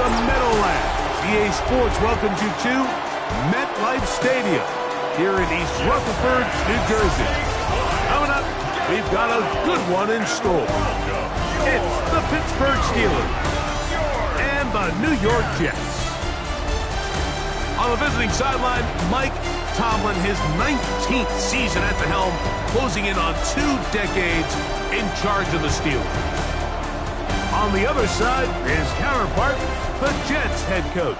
the Meadowlands. EA Sports welcomes you to MetLife Stadium here in East Rutherford, New Jersey. Coming up, we've got a good one in store. It's the Pittsburgh Steelers and the New York Jets. On the visiting sideline, Mike Tomlin, his 19th season at the helm, closing in on 2 decades in charge of the Steelers. On the other side, his counterpart, the Jets head coach.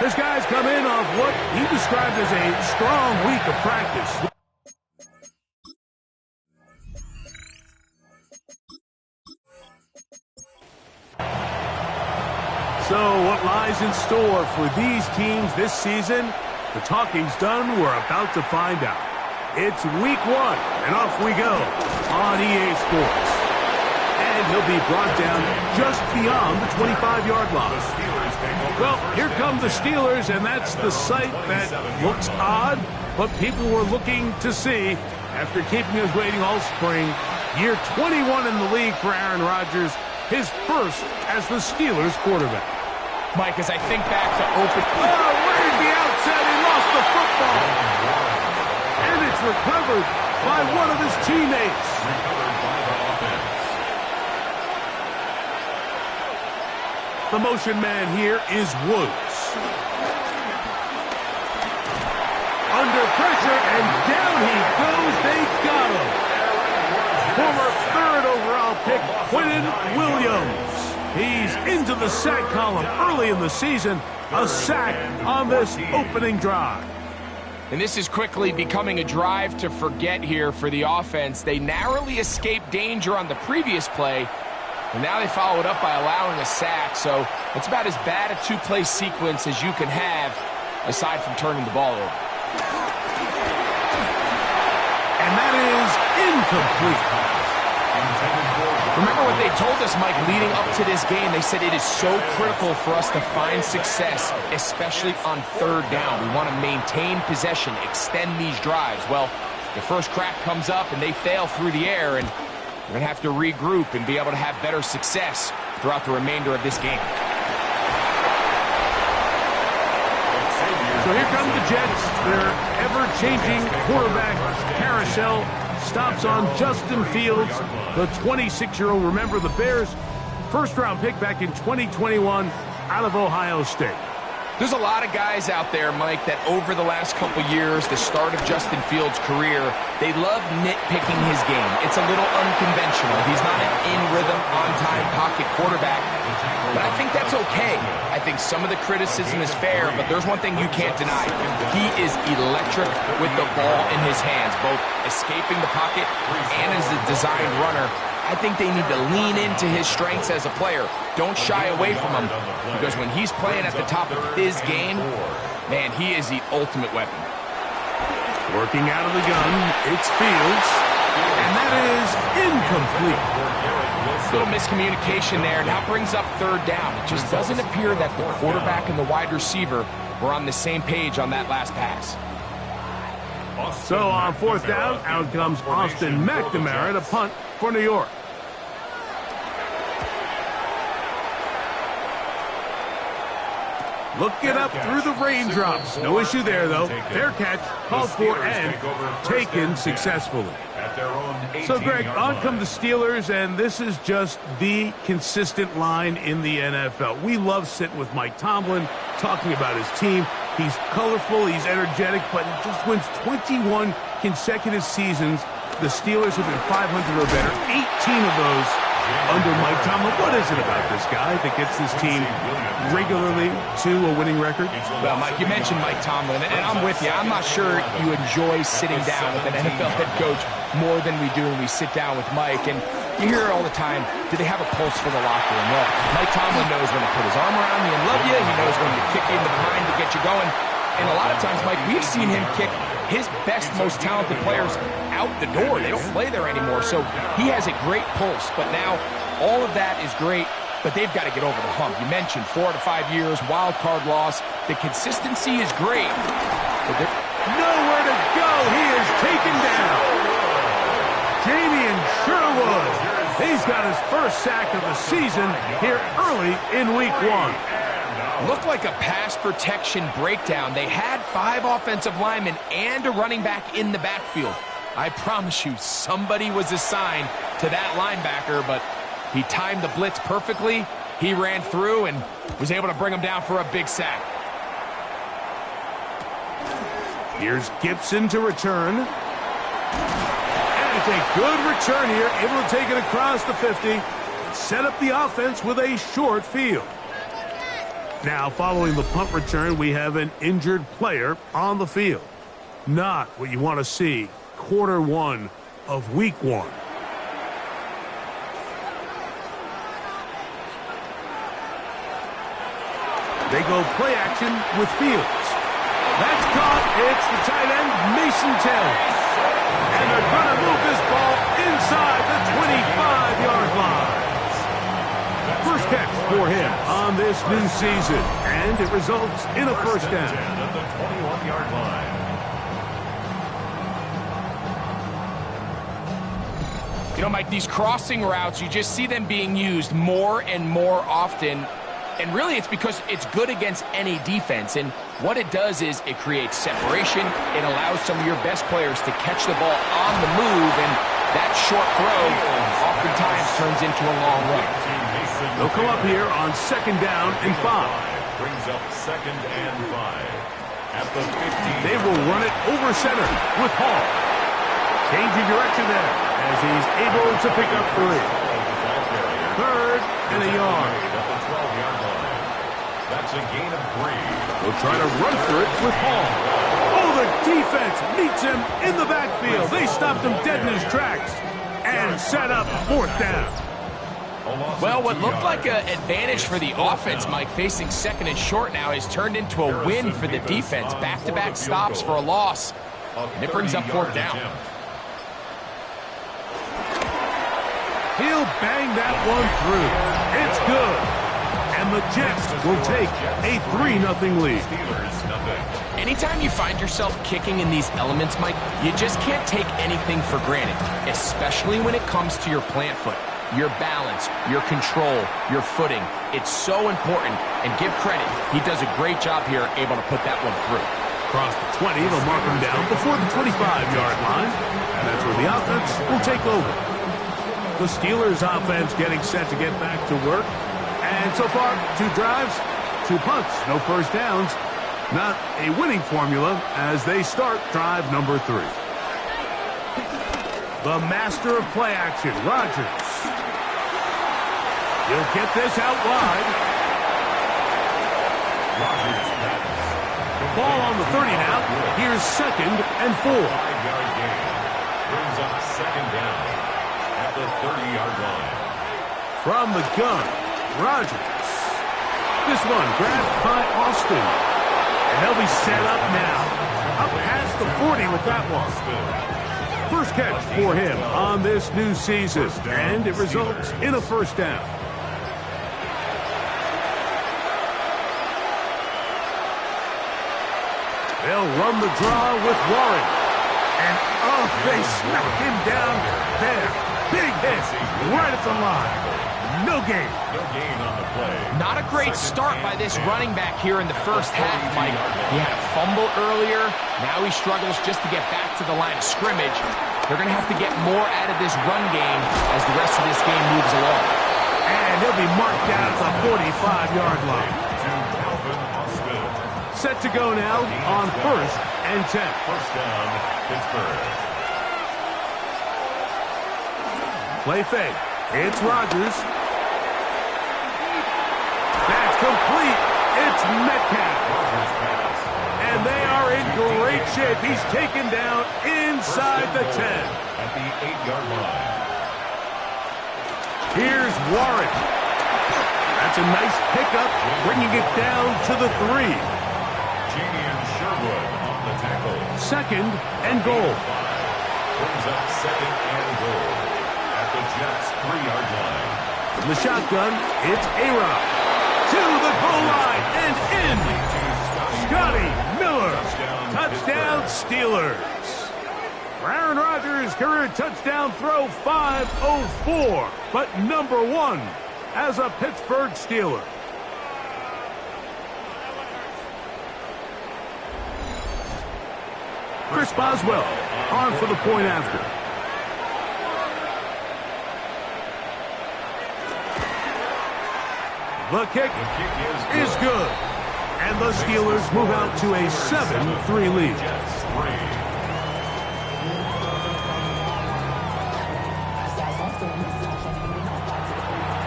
This guy's come in off what he described as a strong week of practice. So what lies in store for these teams this season? The talking's done. We're about to find out. It's week 1, and off we go on EA Sports. And he'll be brought down just beyond the 25-yard line. Well, here come the Steelers, and that's the sight that looks odd, but people were looking to see after keeping us waiting all spring. Year 21 in the league for Aaron Rodgers, his first as the Steelers quarterback. Mike, as I think back to open... Oh, right at the outset, he lost the football. And it's recovered by one of his teammates. The motion man here is Woods. Under pressure, and down he goes. They got him. Former 3rd overall pick, Quinnen Williams. He's into the sack column early in the season. A sack on this opening drive. And this is quickly becoming a drive to forget here for the offense. They narrowly escaped danger on the previous play, and now they follow it up by allowing a sack. So it's about as bad a 2-play sequence as you can have, aside from turning the ball over. And that is incomplete. Remember what they told us, Mike, leading up to this game? They said it is so critical for us to find success, especially on 3rd down. We want to maintain possession, extend these drives. Well, the first crack comes up and they fail through the air, and we're going to have to regroup and be able to have better success throughout the remainder of this game. So here come the Jets. Their ever-changing quarterback carousel stops on Justin Fields, the 26-year-old. Remember, the Bears' first-round pick back in 2021 out of Ohio State. There's a lot of guys out there, Mike, that over the last couple years, the start of Justin Fields' career, they love nitpicking his game. It's a little unconventional. He's not an in-rhythm, on-time pocket quarterback, but I think that's okay. I think some of the criticism is fair, but there's one thing you can't deny. He is electric with the ball in his hands, both escaping the pocket and as a designed runner. I think they need to lean into his strengths as a player. Don't shy away from him, because when he's playing at the top of his game, man, he is the ultimate weapon. Working out of the gun, it's Fields, and that is incomplete. Little miscommunication there. Now brings up 3rd down. It just doesn't appear that the quarterback and the wide receiver were on the same page on that last pass. So on 4th down, out comes Austin McNamara to punt for New York. Looking up through the raindrops. No issue there, though. Fair catch, called for, and taken successfully. So, Greg, on come the Steelers, and this is just the consistent line in the NFL. We love sitting with Mike Tomlin, talking about his team. He's colorful, he's energetic, but he just wins 21 consecutive seasons. The Steelers have been 500 or better, 18 of those under Mike Tomlin. What is it about this guy that gets this team regularly to a winning record? Well, Mike, you mentioned Mike Tomlin, and I'm with you. I'm not sure you enjoy sitting down with an NFL head coach more than we do when we sit down with Mike. And you hear it all the time, do they have a pulse for the locker room? Well, Mike Tomlin knows when to put his arm around you and love you. He knows when to kick you in the behind to get you going. And a lot of times, Mike, we've seen him kick his best, most talented players out the door. They don't play there anymore. So he has a great pulse. But now all of that is great, but they've got to get over the hump. You mentioned 4 to 5 years, wild card loss. The consistency is great. But nowhere to go. He is taken down. Damian Sherwood. He's got his first sack of the season here early in week 1. Looked like a pass protection breakdown. They had 5 offensive linemen and a running back in the backfield. I promise you, somebody was assigned to that linebacker, but he timed the blitz perfectly. He ran through and was able to bring him down for a big sack. Here's Gibson to return. And it's a good return here, able to take it across the 50. Set up the offense with a short field. Now, following the punt return, we have an injured player on the field. Not what you want to see quarter 1 of week 1. They go play action with Fields. That's caught. It's the tight end, Mason Taylor. And they're going to move this ball inside the 25-yard line. First catch for him on this new season, and it results in a first down. At the 21-yard line. You know, Mike, these crossing routes, you just see them being used more and more often. And really, it's because it's good against any defense. And what it does is it creates separation. It allows some of your best players to catch the ball on the move. And that short throw oftentimes turns into a long run. They'll come up here on 2nd down and 5. Brings up 2nd and 5. At the 15. They will run it over center with Hall. Changing direction there as he's able to pick up 3. 3rd and a yard. At the 12-yard line. That's a gain of 3. They'll try to run for it with Hall. Oh, the defense meets him in the backfield. They stopped him dead in his tracks and set up 4th down. Well, what looked like an advantage for the offense, Mike, facing 2nd and short now, has turned into a win for the defense. Back-to-back stops for a loss, and it brings up 4th down. He'll bang that one through. It's good. And the Jets will take a 3-0 lead. Anytime you find yourself kicking in these elements, Mike, you just can't take anything for granted, especially when it comes to your plant foot. Your balance, your control, your footing. It's so important, and give credit. He does a great job here, able to put that one through. Across the 20, they'll mark him down before the 25-yard line. And that's where the offense will take over. The Steelers' offense getting set to get back to work. And so far, 2 drives, 2 punts, no first downs. Not a winning formula as they start drive number 3. The master of play action, Rodgers. He'll get this out wide. The ball on the 30 now. Here's 2nd and 4. 5-yard gain. Brings up 2nd down at the 30-yard line. From the gun, Rodgers. This one grabbed by Austin. And they'll be set up now. Up past the 40 with that one. First catch for him on this new season. And it results in a first down. They'll run the draw with Warren. And, oh, they smack him down there. Big hit right at the line. No gain. No gain on the play. Not a great start by this running back here in the first half, Mike. He had a fumble earlier. Now he struggles just to get back to the line of scrimmage. They're going to have to get more out of this run game as the rest of this game moves along. And he'll be marked down at the 45-yard line. Set to go now on 1st and 10. First down, Pittsburgh. Play fake. It's Rodgers. That's complete. It's Metcalf. And they are in great shape. He's taken down inside the 10. At the 8-yard line. Here's Warren. That's a nice pickup, bringing it down to the 3. Jamian Sherwood on the tackle. 2nd and goal. Brings up 2nd and goal at the Jets' 3-yard line. From the shotgun, it's A-Rod. To the goal line and in. Scotty Miller. Touchdown Steelers. For Aaron Rodgers, career touchdown throw 504, but number 1 as a Pittsburgh Steeler. Chris Boswell on for the point after. The kick is good. And the Steelers move out to a 7-3 lead.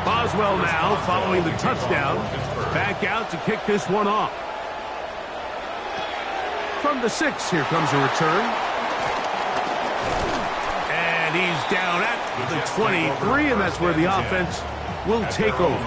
Boswell now following the touchdown. Back out to kick this one off. From the 6, here comes a return. And he's down at the 23, and that's where the offense will take over.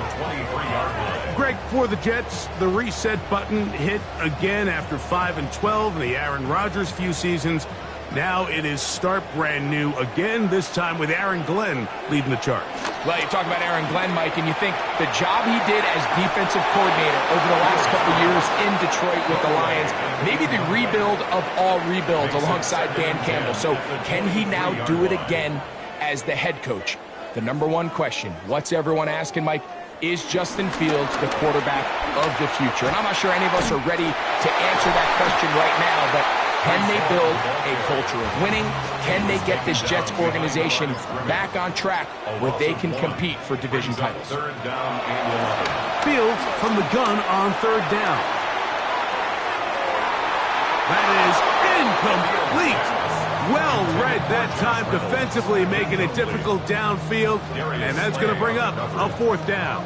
Greg, for the Jets, the reset button hit again after 5-12 in the Aaron Rodgers few seasons. Now it is start brand new again, this time with Aaron Glenn leading the charge. Well, you talk about Aaron Glenn, Mike, and you think the job he did as defensive coordinator over the last couple years in Detroit with the Lions, maybe the rebuild of all rebuilds alongside Dan Campbell. So can he now do it again as the head coach? The number one question, what's everyone asking, Mike? Is Justin Fields the quarterback of the future? And I'm not sure any of us are ready to answer that question right now, but can they build a culture of winning? Can they get this Jets organization back on track where they can compete for division titles? Fields from the gun on third down. That is incomplete. Well read that time defensively, making it difficult downfield, and that's going to bring up a fourth down.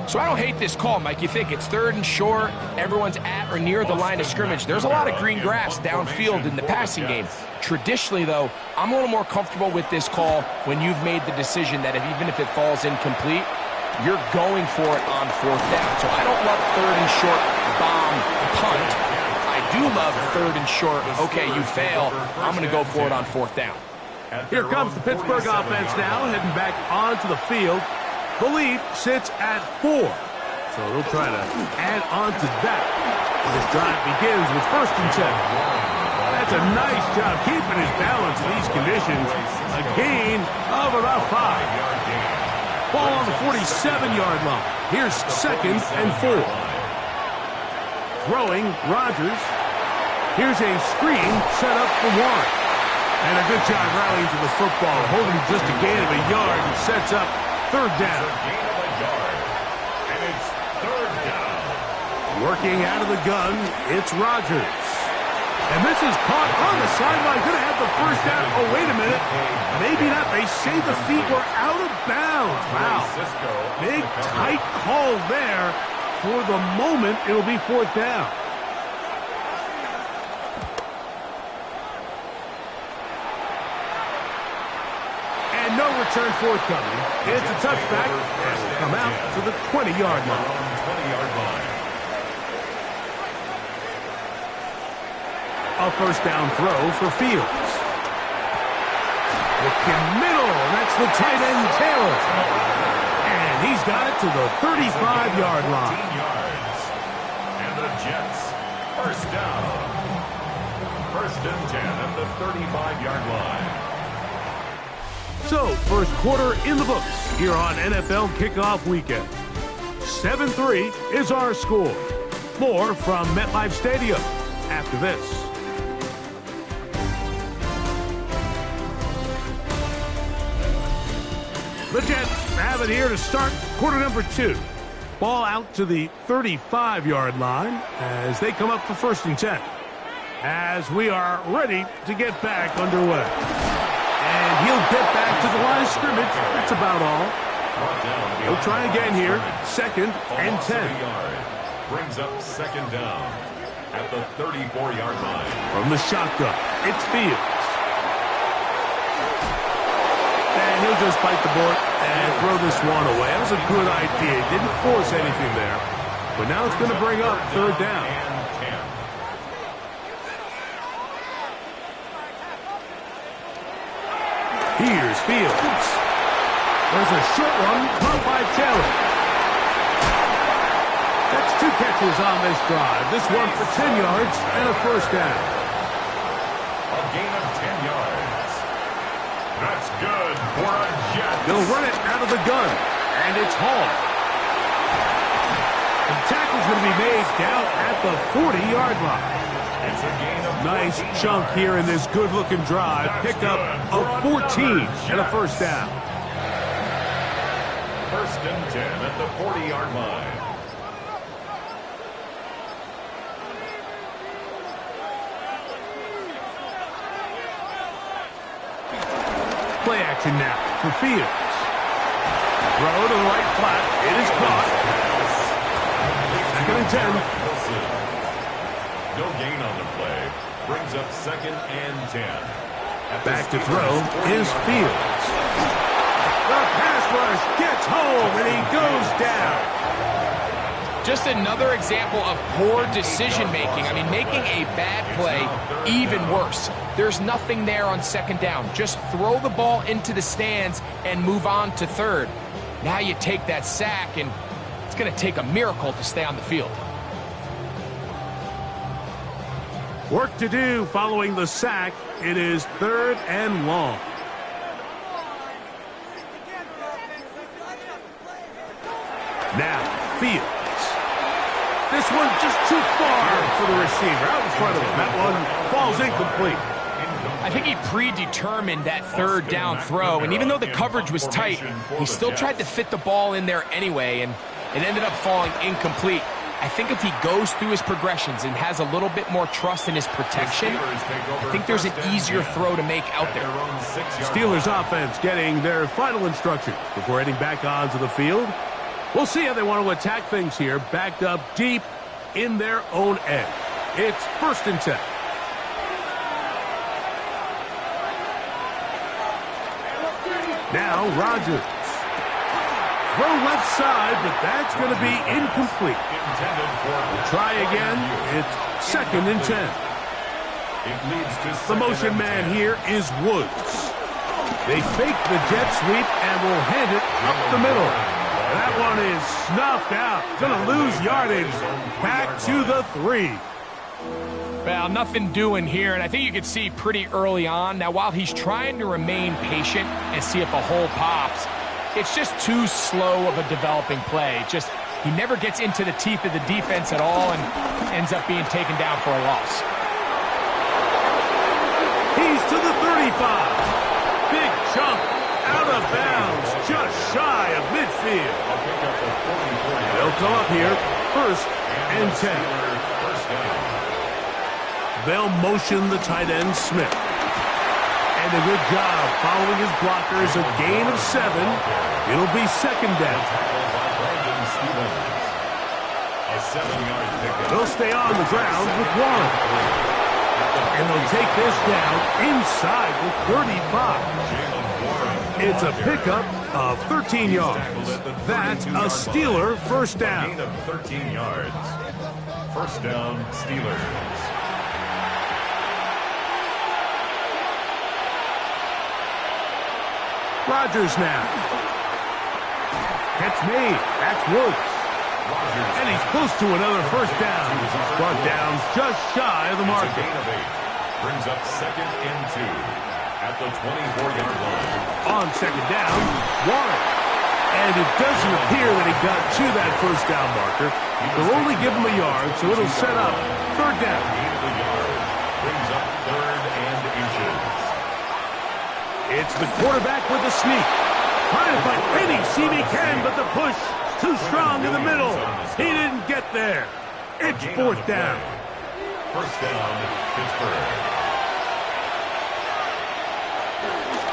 So I don't hate this call, Mike. You think it's third and short, everyone's at or near the line of scrimmage. There's a lot of green grass downfield in the passing game. Traditionally, though, I'm a little more comfortable with this call when you've made the decision that even if it falls incomplete, you're going for it on fourth down. So I don't love third and short bomb punt. I do love third and short. Okay, you fail. I'm going to go for it on fourth down. Here comes the Pittsburgh offense now, heading back onto the field. The lead sits at 4. So they'll try to add on to that. This drive begins with 1st and 10. That's a nice job keeping his balance in these conditions. A gain of about 5. Ball on the 47-yard line. Here's 2nd and 4. Throwing, Rodgers. Here's a screen set up for Warren. And a good job rallying to the football, holding just a gain of a yard and sets up third down. And it's third down. Working out of the gun, it's Rodgers. And this is caught on the sideline. Going to have the first down. Oh, wait a minute. Maybe not. They say the feet were out of bounds. Wow. Big, tight call there. For the moment, it'll be fourth down. And no return forthcoming. It's a touchback, and will come out to the 20-yard line. A first down throw for Fields. Looking middle, that's the tight end Taylor. And he's got it to the 35-yard line. And the Jets, first down. 1st and 10 at the 35-yard line. So, first quarter in the books here on NFL Kickoff Weekend. 7-3 is our score. More from MetLife Stadium after this. The Jets have it here to start quarter number 2. Ball out to the 35-yard line as they come up for 1st and 10. As we are ready to get back underway. And he'll get back to the line of scrimmage. That's about all. He'll try again here. 2nd and 10. Brings up 2nd down at the 34-yard line. From the shotgun, it's Fields. And he'll just bite the bullet and throw this one away. That was a good idea. He didn't force anything there. But now it's going to bring up third down. Here's Fields. There's a short one caught by Taylor. That's 2 catches on this drive. This one for 10 yards and a first down. A gain of 10 yards. That's good for a Jet. They'll run it out of the gun, and it's Hall. The tackle's going to be made down at the 40-yard line. It's a gain of Nice chunk here in this good-looking drive. Pickup of 14 and a first down. First and 10 at the 40-yard line. Play action now for Fields. Throw to the right flat. It is caught. Second and 10. No gain on the play. Brings up second and 10. Back to throw is Fields. The pass rush gets home, and he goes down. Just another example of poor decision-making. I mean, making a bad play even worse. There's nothing there on second down. Just throw the ball into the stands and move on to third. Now you take that sack, and it's going to take a miracle to stay on the field. Work to do following the sack. It is third and long. Now, Fields. This one just too far for the receiver. Out in front of him. That one falls incomplete. I think he predetermined that third down throw, and even though the coverage was tight, he still tried to fit the ball in there anyway, and it ended up falling incomplete. I think if he goes through his progressions and has a little bit more trust in his protection, I think there's an easier throw to make out there. Steelers offense getting their final instructions before heading back onto the field. We'll see how they want to attack things here, backed up deep in their own end. It's first and 10. Now Rodgers. Throw left side, but that's going to be incomplete. Try again. It's second and 10. The motion man here is Woods. They fake the jet sweep and will hand it up the middle. That one is snuffed out. Going to lose yardage. Back to the 3. Well, nothing doing here, and I think you could see pretty early on. Now, while he's trying to remain patient and see if a hole pops, it's just too slow of a developing play. He never gets into the teeth of the defense at all and ends up being taken down for a loss. He's to the 35. Big chunk out of bounds, just shy of midfield. They'll come up here, first and 10. They'll motion the tight end, Smith. And a good job following his blockers, a gain of 7. It'll be second down. They'll stay on the ground with 1. And they'll take this down inside the 35. It's a pickup of 13 yards. That's a Steeler first down. 13 yards. First down, Steelers. Rodgers now. Catch made. That's Woods. And he's close to another first down. He's brought down just shy of the marker. Brings up second and 2 at the 24-yard line. On second down, Warren. And it doesn't appear that he got to that first down marker. They'll only give him a yard, so it'll set up third down. Brings up third and inches. It's the quarterback with the sneak. Trying to find any seam he can, but the push too strong in the middle. He didn't get there. It's fourth down. First down, Pittsburgh.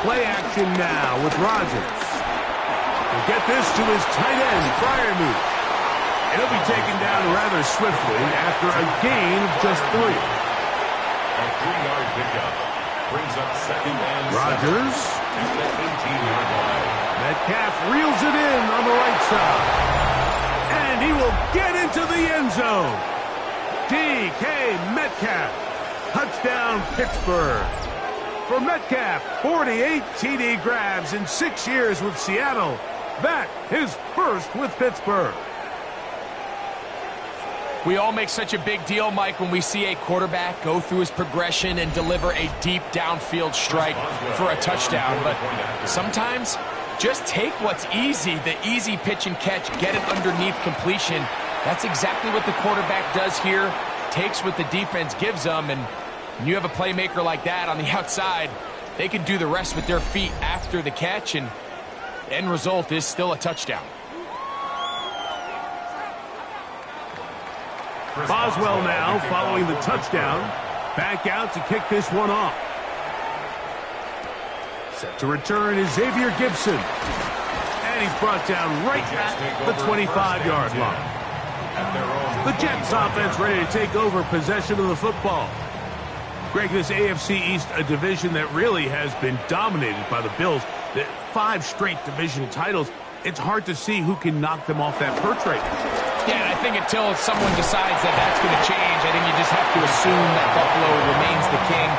Play action now with Rodgers. He'll get this to his tight end, Freiermuth. And he'll be taken down rather swiftly after a gain of just 3. A 3-yard pickup. Brings up second and Rodgers. at the 18-yard line. Metcalf reels it in on the right side. And he will get into the end zone. DK Metcalf. Touchdown, Pittsburgh. For Metcalf, 48 TD grabs in 6 years with Seattle. That his first with Pittsburgh. We all make such a big deal, Mike, when we see a quarterback go through his progression and deliver a deep downfield strike for a touchdown. But sometimes, just take what's easy, the easy pitch and catch, get it underneath completion. That's exactly what the quarterback does here, takes what the defense gives them, and When you have a playmaker like that on the outside, they can do the rest with their feet after the catch, and the end result is still a touchdown. Boswell now following the touchdown. Back out to kick this one off. Set to return is Xavier Gibson. And he's brought down right at the 25-yard line. The Jets offense ready to take over possession of the football. Greg, this AFC East, a division that really has been dominated by the Bills. The 5 straight division titles. It's hard to see who can knock them off that perch right now. Yeah, and I think until someone decides that that's going to change, I think you just have to assume that Buffalo remains the king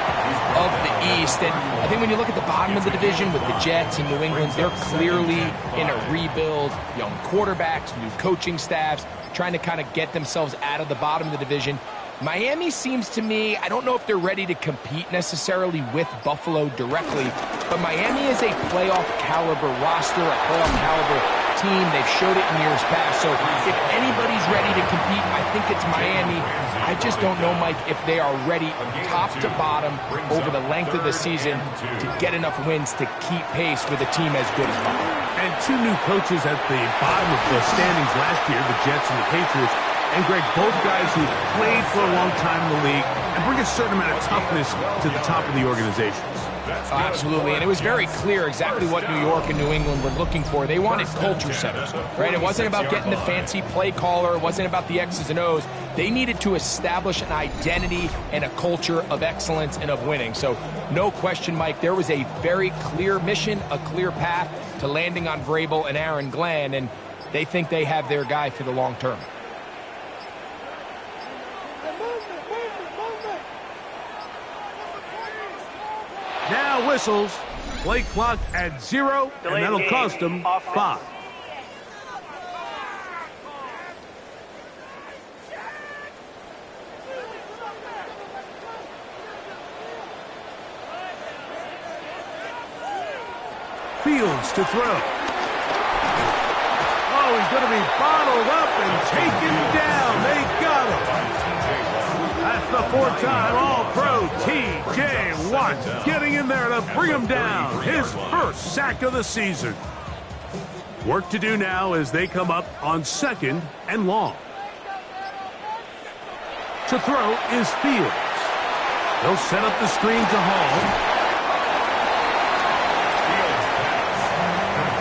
of the East. And I think when you look at the bottom of the division with the Jets and New England, they're clearly in a rebuild. Young quarterbacks, new coaching staffs, trying to kind of get themselves out of the bottom of the division. Miami seems to me, I don't know if they're ready to compete necessarily with Buffalo directly, but Miami is a playoff caliber roster, a playoff caliber team. They've showed it in years past. So if anybody's ready to compete, I think it's Miami. I just don't know, Mike, if they are ready top to bottom over the length of the season to get enough wins to keep pace with a team as good as Buffalo. And 2 new coaches at the bottom of the standings last year, the Jets and the Patriots. And, Greg, both guys who played for a long time in the league and bring a certain amount of toughness to the top of the organizations. Oh, absolutely, and it was very clear exactly what New York and New England were looking for. They wanted culture setters, right? It wasn't about getting the fancy play caller. It wasn't about the X's and O's. They needed to establish an identity and a culture of excellence and of winning. So no question, Mike, there was a very clear mission, a clear path to landing on Vrabel and Aaron Glenn, and they think they have their guy for the long term. Now whistles, play clock at 0, and that'll cost them 5. Fields to throw. Oh, he's going to be bottled up and taken down. They got him. That's the 4th time All-Pro T.J. Watt getting in there to bring him down. His first sack of the season. Work to do now as they come up on 2nd and long. To throw is Fields. They'll set up the screen to Hall.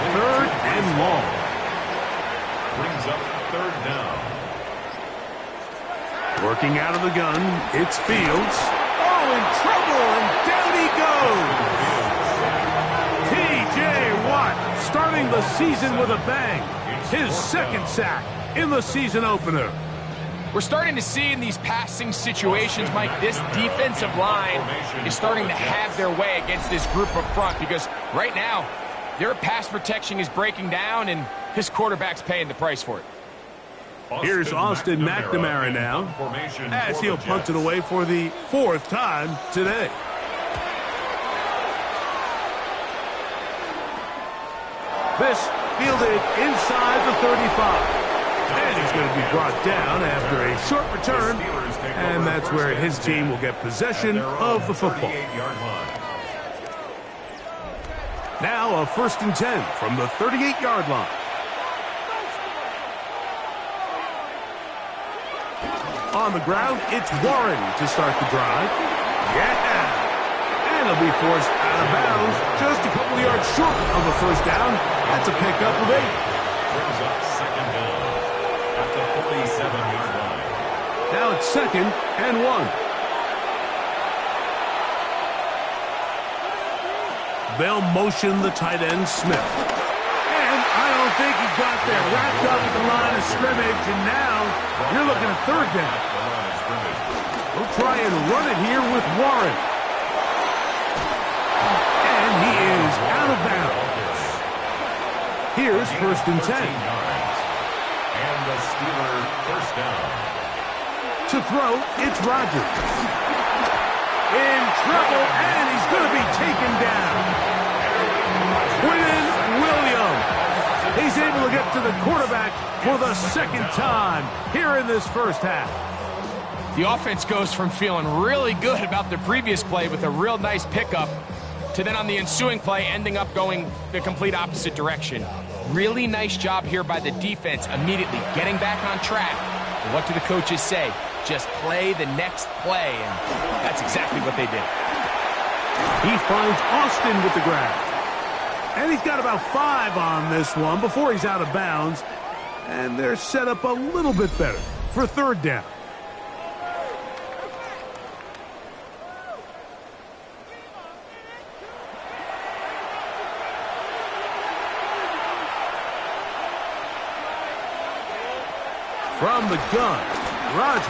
3rd and long. Brings up 3rd down. Working out of the gun, it's Fields. Oh, in trouble, and down he goes. T.J. Watt starting the season with a bang. His 2nd sack in the season opener. We're starting to see in these passing situations, Mike, this defensive line is starting to have their way against this group up front because right now, their pass protection is breaking down, and this quarterback's paying the price for it. Here's Austin McNamara now, as he'll punt it away for the 4th time today. This fielded inside the 35. And he's going to be brought down after a short return, and that's where his team will get possession of the football. Now a 1st and 10 from the 38-yard line. On the ground, it's Warren to start the drive. Yeah! And he'll be forced out of bounds just a couple of yards short of the 1st down. That's a pickup of 8. Brings up 2nd down at the 47-yard line. Now it's 2nd and 1. They'll motion the tight end, Smith. And I don't think he got there. Wrapped up at the line of scrimmage, and now you're looking at 3rd down. We'll try and run it here with Warren. And he is out of bounds. Here's 1st and 10. And the Steelers 1st down. To throw, it's Rodgers. In trouble, and he's going to be taken down. Quinn Williams. He's able to get to the quarterback for the 2nd time here in this 1st half. The offense goes from feeling really good about the previous play with a real nice pickup to then on the ensuing play ending up going the complete opposite direction. Really nice job here by the defense immediately getting back on track. And what do the coaches say? Just play the next play, and that's exactly what they did. He finds Austin with the grab. And he's got about 5 on this one before he's out of bounds. And they're set up a little bit better for third down. From the gun, Rodgers.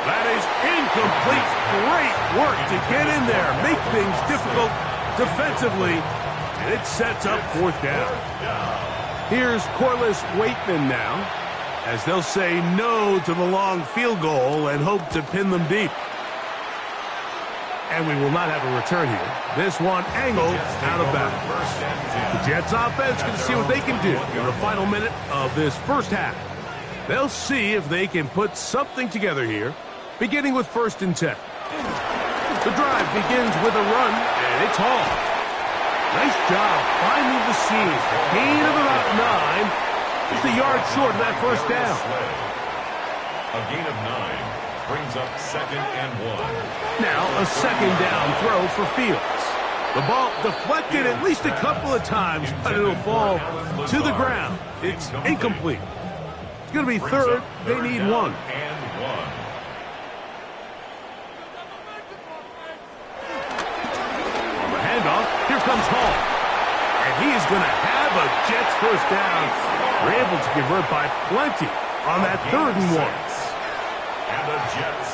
That is incomplete. Great work to get in there, make things difficult defensively, and it sets up fourth down. Here's Corliss Waitman now, as they'll say no to the long field goal and hope to pin them deep. And we will not have a return here. This one angled out of bounds. The Jets offense going to see what they can do in the final minute of this first half. They'll see if they can put something together here, beginning with 1st and 10. The drive begins with a run, and it's Hall. Nice job finding the seam. Gain of about 9. Just a yard short of that first down. A gain of 9 brings up 2nd and 1. Now a 2nd down throw for Fields. The ball deflected at least a couple of times, but it'll fall to the ground. It's incomplete. It's going to be 3rd. They need 1. And 1. Here comes Hall. And he is going to have a Jets first down. We're able to convert by plenty on that 3rd and 1. And the Jets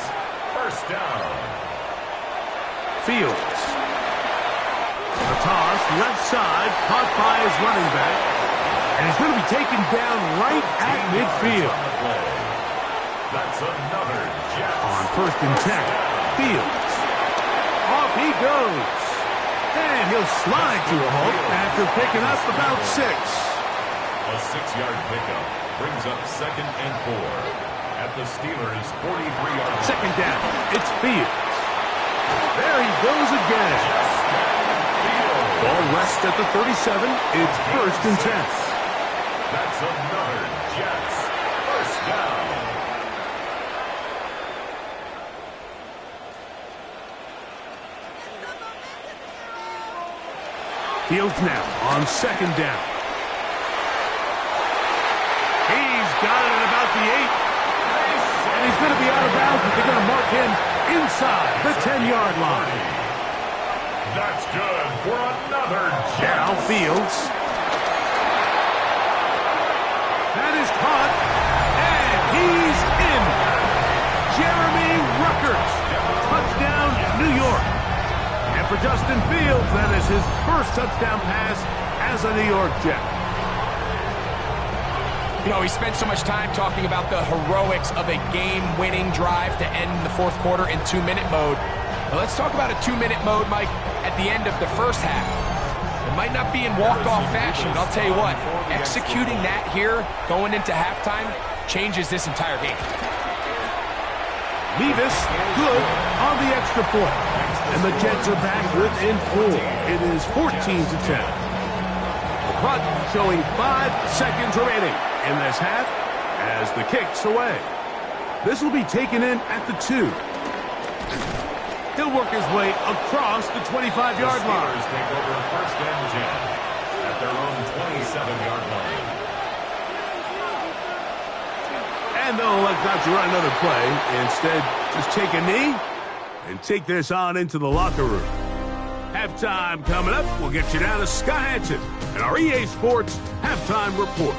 first down. Fields. The toss, left side, caught by his running back. And he's going to be taken down right at midfield. That's another Jets. On 1st and 10, Fields. Off he goes. And he'll slide to a halt after picking up about 6. A 6-yard pickup brings up 2nd and 4 at the Steelers' 43-yard line. 2nd down. It's Fields. There he goes again. Ball rests at the 37. It's 1st and 10. That's another Jets first down. Fields now on 2nd down. He's got it at about the 8. And he's going to be out of bounds, but they're going to mark him inside the 10-yard line. That's good for another Jets. Now Fields. That is caught. And he's in. Jeremy Ruckert. Touchdown, New York. And for Justin Fields, that is his first touchdown pass as a New York Jet. You know, we spent so much time talking about the heroics of a game-winning drive to end the 4th quarter in 2-minute mode. Well, let's talk about a 2-minute mode, Mike, at the end of the first half. It might not be in walk-off fashion, but I'll tell you what, executing that here, going into halftime, changes this entire game. Levis, good on the extra point. And the Jets are back within 4. It is 14-10. The clock showing 5 seconds remaining in this half as the kick's away. This will be taken in at the 2. He'll work his way across the 25-yard line. The Steelers take over 1st and 10 at their own 27-yard line. And they'll elect not to run another play. Instead, just take a knee and take this on into the locker room. Halftime coming up. We'll get you down to Scott Hanson and our EA Sports Halftime Report.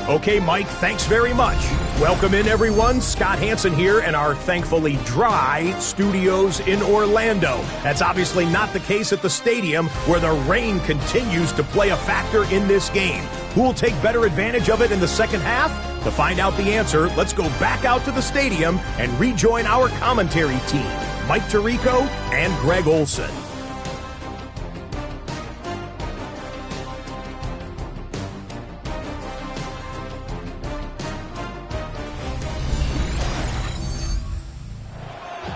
Okay, Mike, thanks very much. Welcome in, everyone. Scott Hanson here in our thankfully dry studios in Orlando. That's obviously not the case at the stadium, where the rain continues to play a factor in this game. Who will take better advantage of it in the second half? To find out the answer, let's go back out to the stadium and rejoin our commentary team, Mike Tirico and Greg Olson.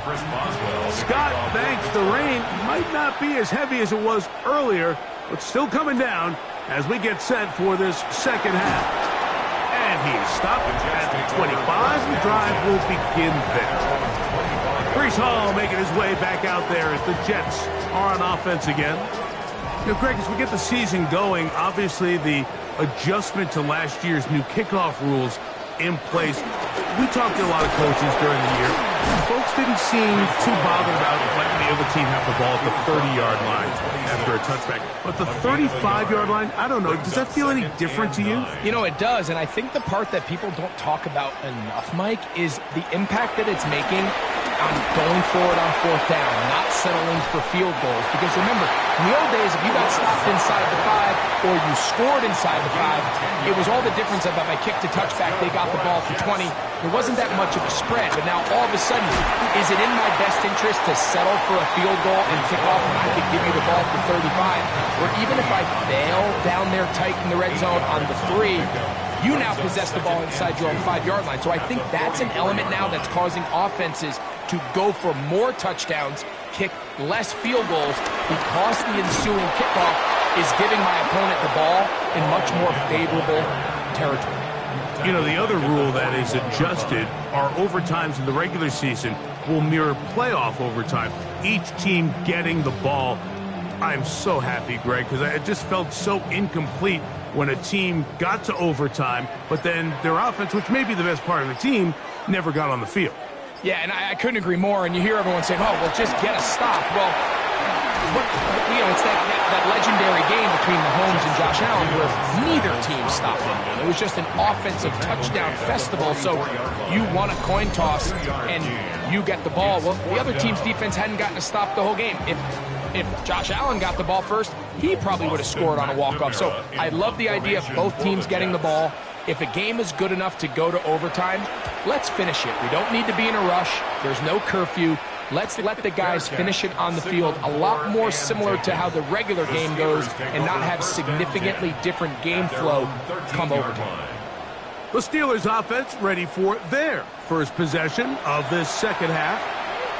Chris Boswell. Scott thanks the rain might not be as heavy as it was earlier, but still coming down as we get set for this second half. And he is stopped at the 25. The drive will begin there. Breece Hall making his way back out there as the Jets are on offense again. You know, Greg, as we get the season going, obviously the adjustment to last year's new kickoff rules in place. We talked to a lot of coaches during the year. Folks didn't seem too bothered about letting the other team have the ball at the 30-yard line after a touchback. But the 35-yard line, I don't know, does that feel any different to you? You know, it does, and I think the part that people don't talk about enough, Mike, is the impact that it's making on going forward on fourth down, not settling for field goals. Because remember, in the old days, if you got stopped inside the 5 or you scored inside the 5, it was all the difference that if I kicked a touchback, they got the ball to 20. There wasn't that much of a spread, but now all of a sudden, is it in my best interest to settle for a field goal and kick off when I could give you the ball at the 35? Or even if I bail down there tight in the red zone on the 3, you now possess the ball inside your own 5-yard line. So I think that's an element now that's causing offenses to go for more touchdowns, kick less field goals, because the ensuing kickoff is giving my opponent the ball in much more favorable territory. You know, the other rule that is adjusted are overtimes in the regular season will mirror playoff overtime, each team getting the ball. I'm so happy, Greg, because it just felt so incomplete when a team got to overtime, but then their offense, which may be the best part of the team, never got on the field. Yeah, and I couldn't agree more. And you hear everyone saying, oh, well, just get a stop. Well, it's that legendary game between Mahomes and Josh Allen where neither team stopped anyone. It was just an offensive touchdown festival. So you won a coin toss and you get the ball. Well, the other team's defense hadn't gotten a stop the whole game. If Josh Allen got the ball first, he probably would have scored on a walk-off. So I love the idea of both teams getting the ball. If a game is good enough to go to overtime, let's finish it. We don't need to be in a rush. There's no curfew. Let's let the guys finish it on the field, a lot more similar to how the regular game goes and not have significantly different game flow come overtime. The Steelers offense ready for their first possession of this second half.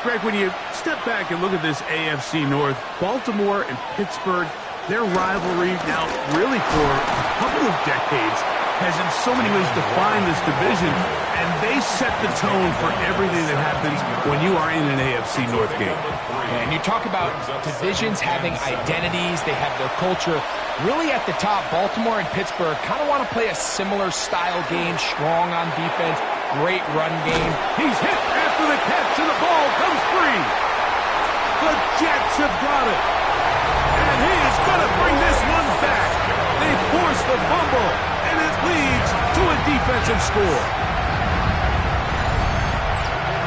Greg, when you step back and look at this AFC North, Baltimore and Pittsburgh, their rivalry now really for a couple of decades has in so many ways defined this division, and they set the tone for everything that happens when you are in an AFC North game. And you talk about divisions having identities, they have their culture. Really at the top, Baltimore and Pittsburgh kind of want to play a similar style game, strong on defense, great run game. He's hit after the catch, and the ball comes free. The Jets have got it. And he is going to bring this one back. They force the fumble, and it leads to a defensive score.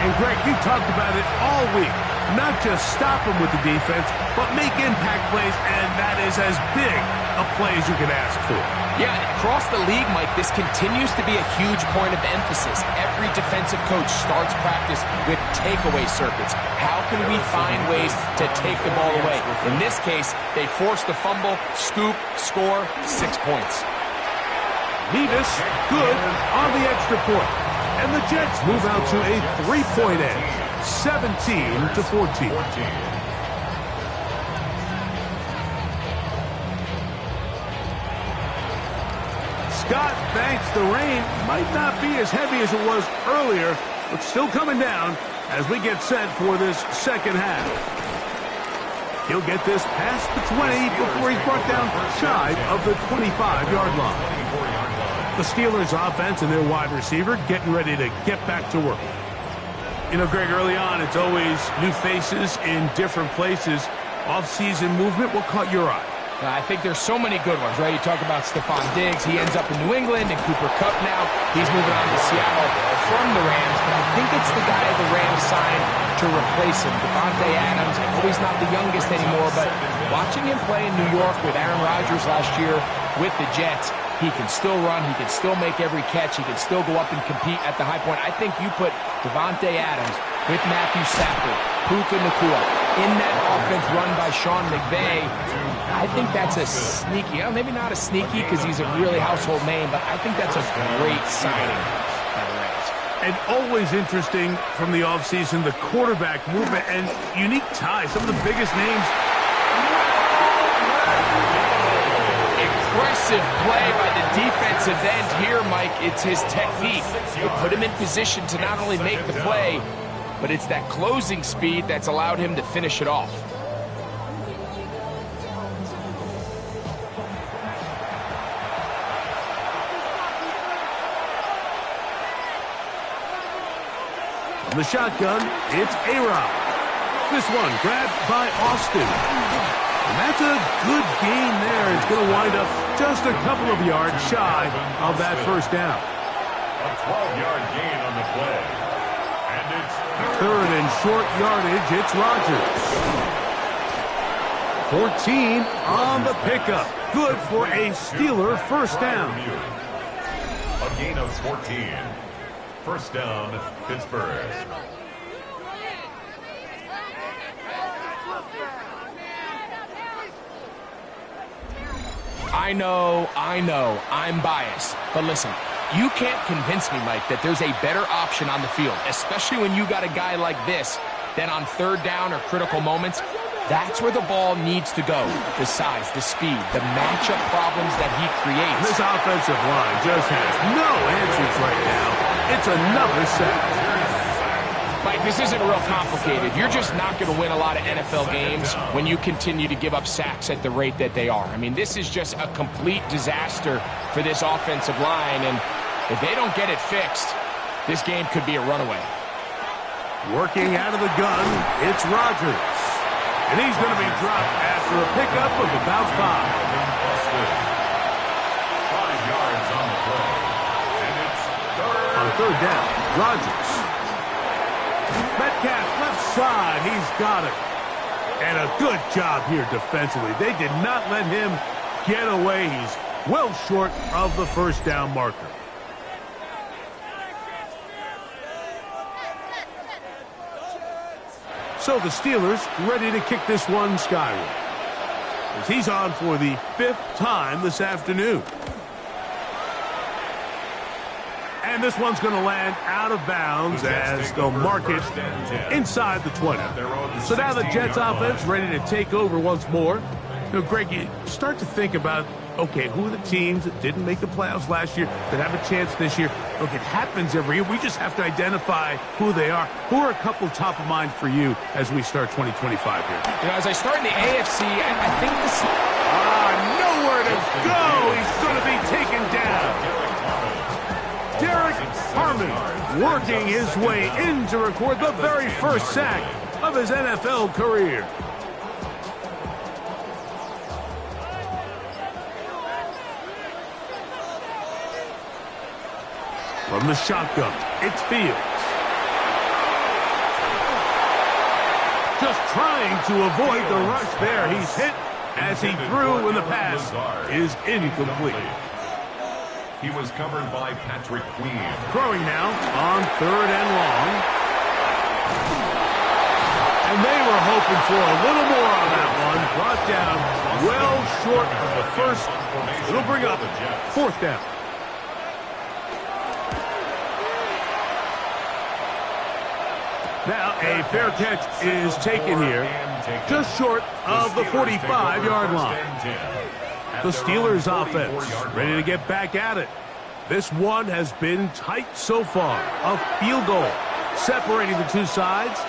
And Greg, you talked about it all week. Not just stop them with the defense, but make impact plays, and that is as big a play as you can ask for. Yeah, across the league, Mike, this continues to be a huge point of emphasis. Every defensive coach starts practice with takeaway circuits. How can we find ways to take the ball away? In this case, they force the fumble, scoop, score, 6 points. Nevis, good on the extra point. And the Jets move out to a 3-point edge, 17-14. Scott thanks the rain might not be as heavy as it was earlier, but still coming down as we get set for this second half. He'll get this past the 20 before he's brought down shy of the 25-yard line. The Steelers offense and their wide receiver getting ready to get back to work. You know, Greg, early on, it's always new faces in different places. Off-season movement, what caught your eye? I think there's so many good ones, right? You talk about Stephon Diggs. He ends up in New England, and Cooper Kupp now. He's moving on to Seattle from the Rams, but I think it's the guy the Rams signed to replace him, Davante Adams. I know he's not the youngest anymore, but watching him play in New York with Aaron Rodgers last year with the Jets, he can still run, he can still make every catch, he can still go up and compete at the high point. I think you put Davante Adams with Matthew Stafford, Puka Nacua, in that offense run by Sean McVay. I think that's a sneaky, maybe not a sneaky because he's a really household name, but I think that's a great signing by the Rams. And always interesting from the offseason, the quarterback movement and unique ties. Some of the biggest names. Impressive play by the defensive end here, Mike. It's his technique. It put him in position to not only make the play, but it's that closing speed that's allowed him to finish it off. On the shotgun, it's A-Rod. This one grabbed by Austin. And that's a good gain there. It's going to wind up just a couple of yards shy of that first down. A 12-yard gain on the play. And it's third and short yardage. It's Rodgers. 14 on the pickup. Good for a Steeler first down. A gain of 14. First down, Pittsburgh. I know, I'm biased. But listen, you can't convince me, Mike, that there's a better option on the field, especially when you got a guy like this, that on third down or critical moments, that's where the ball needs to go. The size, the speed, the matchup problems that he creates. This offensive line just has no answers right now. It's another sack. Mike, this isn't real complicated. You're just not going to win a lot of NFL games when you continue to give up sacks at the rate that they are. I mean, this is just a complete disaster for this offensive line, and if they don't get it fixed, this game could be a runaway. Working out of the gun, it's Rodgers. And he's going to be dropped after a pickup of about 5. 5 yards on the play. And it's on third down, Rodgers. Metcalf left side, he's got it. And a good job here defensively. They did not let him get away. He's well short of the first down marker. So the Steelers ready to kick this one skyward, as he's on for the 5th time this afternoon. And this one's going to land out of bounds as they'll mark it inside the 20. So now the Jets offense ready to take over once more. You know, Greg, you start to think about, okay, who are the teams that didn't make the playoffs last year that have a chance this year? Look, it happens every year. We just have to identify who they are. Who are a couple top of mind for you as we start 2025 here? You know, as I start in the AFC, I think this... nowhere to go. He's going to be taken down. Derek Harmon working his way in to record the very first sack of his NFL career. From the shotgun, it's Fields. Just trying to avoid the rush there. He's hit as he threw, and the pass is incomplete. He was covered by Patrick Queen. Throwing now on third and long. And they were hoping for a little more on that one. Brought down well short of the first. It'll bring up 4th down. Now a fair catch is taken here, just short of the 45-yard line. The Steelers offense ready to get back at it. This one has been tight so far. A field goal separating the two sides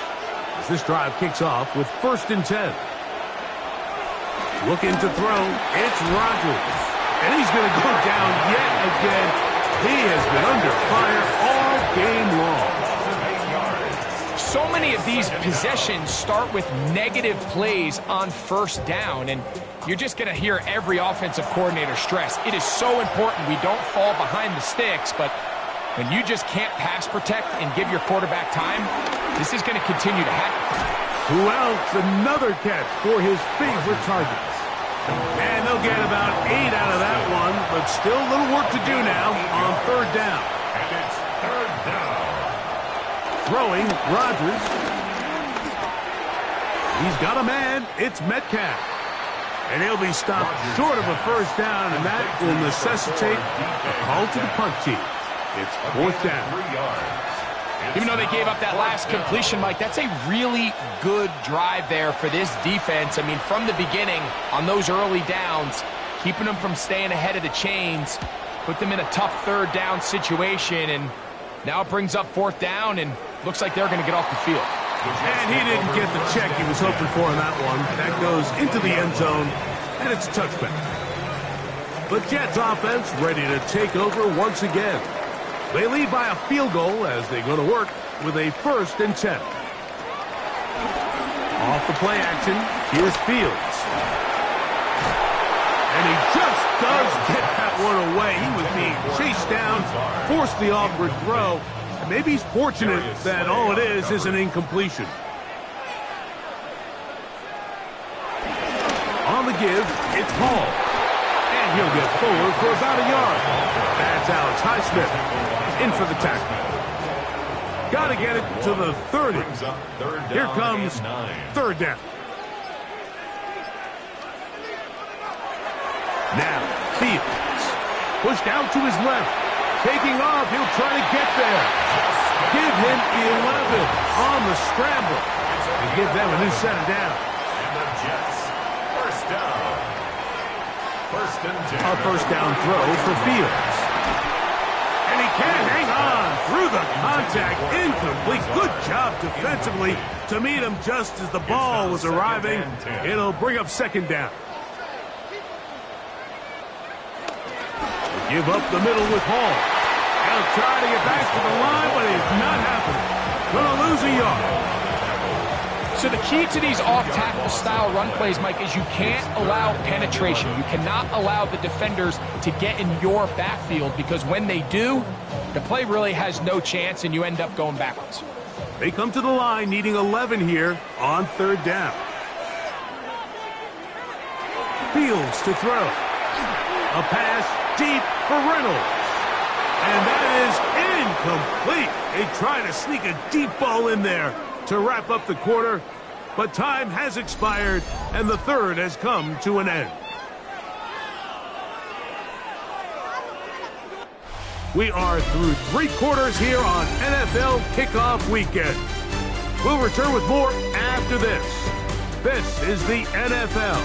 as this drive kicks off with 1st and 10. Looking to throw, it's Rodgers. And he's going to go down yet again. He has been under fire all game long. So many of these possessions start with negative plays on first down, and you're just going to hear every offensive coordinator stress. It is so important we don't fall behind the sticks, but when you just can't pass protect and give your quarterback time, this is going to continue to happen. Who else? Another catch for his favorite targets. And they'll get about 8 out of that one, but still a little work to do now on third down. And it's third down. Throwing, Rodgers. He's got a man. It's Metcalf. And he'll be stopped short of a first down, and that will necessitate a call to the punt team. It's 4th down. 3 yards. Even though they gave up that last completion, Mike, that's a really good drive there for this defense. I mean, from the beginning, on those early downs, keeping them from staying ahead of the chains, put them in a tough third down situation, and now it brings up fourth down, and looks like they're going to get off the field. And he didn't get the check he was hoping for in that one. That goes into the end zone, and it's a touchback. The Jets offense ready to take over once again. They lead by a field goal as they go to work with a 1st and 10. Off the play action, here's Fields. And he just does get that one away. He was being chased down, forced the awkward throw. And maybe he's fortunate that all it is an incompletion. On the give, it's Hall. And he'll get forward for about a yard. That's Alex Highsmith in for the tackle. Got to get it to the 30. Here comes 3rd down. Now, Fields. Pushed out to his left. Taking off, he'll try to get there. Give him 11 on the scramble. And give them a new set of down. And the Jets, 1st down. 1st and 10. A 1st down throw for Fields. And he can't hang on through the contact. Incomplete. Good job defensively to meet him just as the ball was arriving. It'll bring up 2nd down. Give up the middle with Hall. He'll try to get back to the line, but it's not happening. Gonna lose a yard. So the key to these off-tackle style run plays, Mike, is you can't allow penetration. You cannot allow the defenders to get in your backfield, because when they do, the play really has no chance and you end up going backwards. They come to the line needing 11 here on 3rd down. Fields to throw. A pass deep for Reynolds. And that is incomplete. They try to sneak a deep ball in there to wrap up the quarter, but time has expired, and the 3rd has come to an end. We are through 3 quarters here on NFL Kickoff Weekend. We'll return with more after this. This is the NFL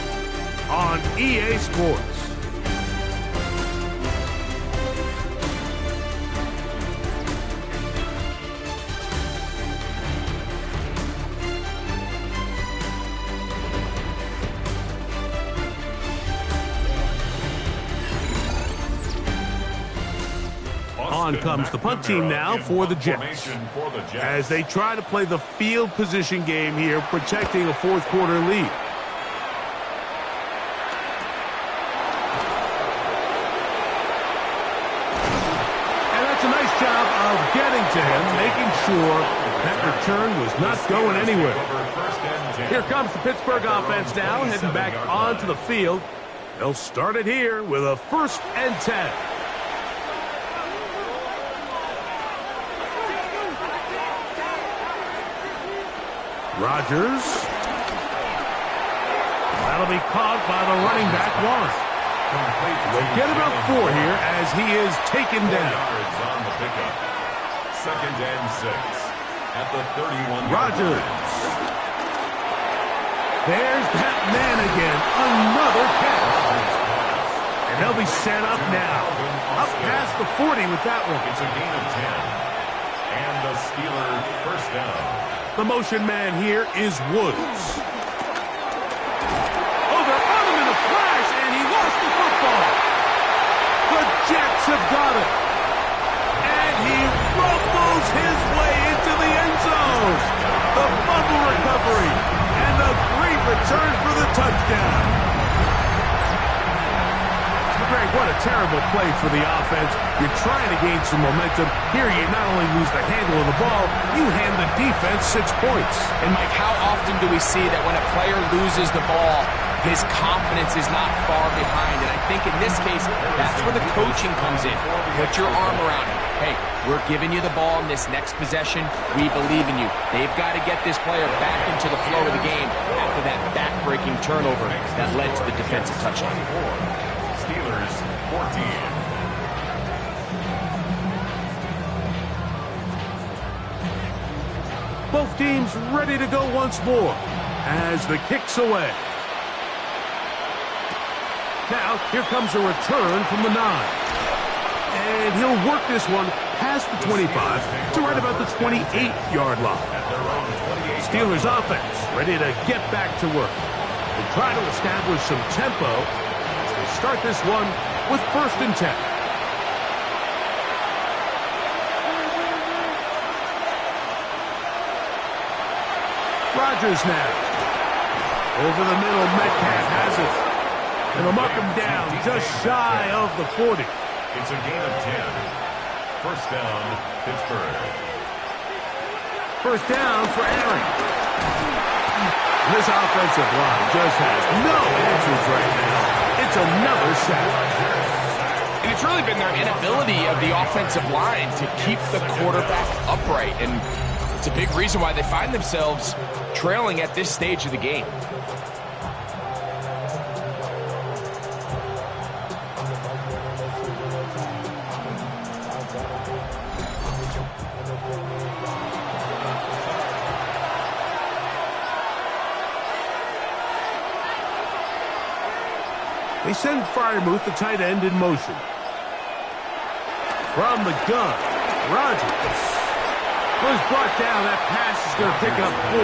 on EA Sports. On comes the punt team now for the Jets, as they try to play the field position game here, protecting a 4th quarter lead. And that's a nice job of getting to him, making sure that return was not going anywhere. Here comes the Pittsburgh offense now, heading back onto the field. They'll start it here with a 1st and 10. Rodgers. That'll be caught by the running back, Warren. They'll get about 4 here as he is taken down. On the pickup. 2nd and 6 at the 31. Rodgers. There's that man again. Another catch. And they'll be set up now. Up past the 40 with that one. It's a gain of 10. And the Steelers 1st down. The motion man here is Woods. Over on him in a flash, and he lost the football. The Jets have got it. And he rumbles his way into the end zone. The fumble recovery and the great return for the touchdown. Greg, what a terrible play for the offense. You're trying to gain some momentum. Here you not only lose the handle of the ball, you hand the defense 6 points. And Mike, how often do we see that when a player loses the ball, his confidence is not far behind? And I think in this case, that's where the coaching comes in. Put your arm around him. Hey, we're giving you the ball in this next possession. We believe in you. They've got to get this player back into the flow of the game after that back-breaking turnover that led to the defensive touchdown. Steelers 14. Both teams ready to go once more as the kick's away. Now, here comes a return from the 9. And he'll work this one past the 25 to right about the 28-yard line. Steelers offense ready to get back to work. They try to establish some tempo as they start this one with 1st and 10. Rodgers now. Over the middle, Metcalf has it. And they'll mark him down just shy of the 40. It's a gain of 10. 1st down, Pittsburgh. 1st down for Aaron. This offensive line just has no answers right now. It's another sack. And it's really been their inability of the offensive line to keep the quarterback upright. And it's a big reason why they find themselves trailing at this stage of the game. They send Freiermuth, the tight end, in motion. From the gun, Rodgers was brought down. That pass is going to pick up 4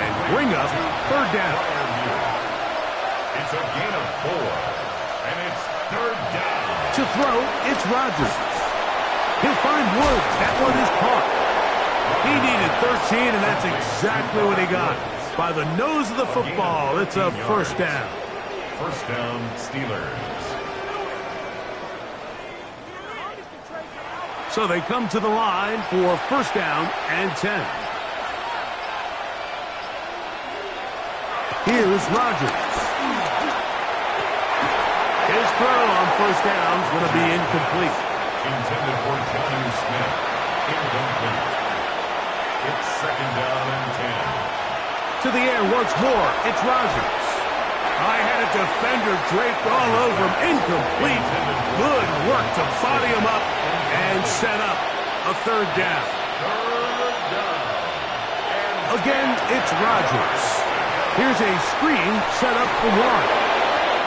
and bring up 3rd down. It's a gain of 4, and it's 3rd down. To throw, it's Rodgers. He'll find Woods. That one is caught. He needed 13, and that's exactly what he got. By the nose of the football, it's a 1st down. 1st down, Steelers. So they come to the line for 1st down and 10. Here's Rodgers. His throw on 1st down is going to be incomplete. Intended for Jonnu Smith. Incomplete. It's 2nd down and 10. To the air once more. It's Rodgers. I had a defender draped all over him. Incomplete. Good work to body him up and set up a 3rd down. Again, it's Rodgers. Here's a screen set up for Warren.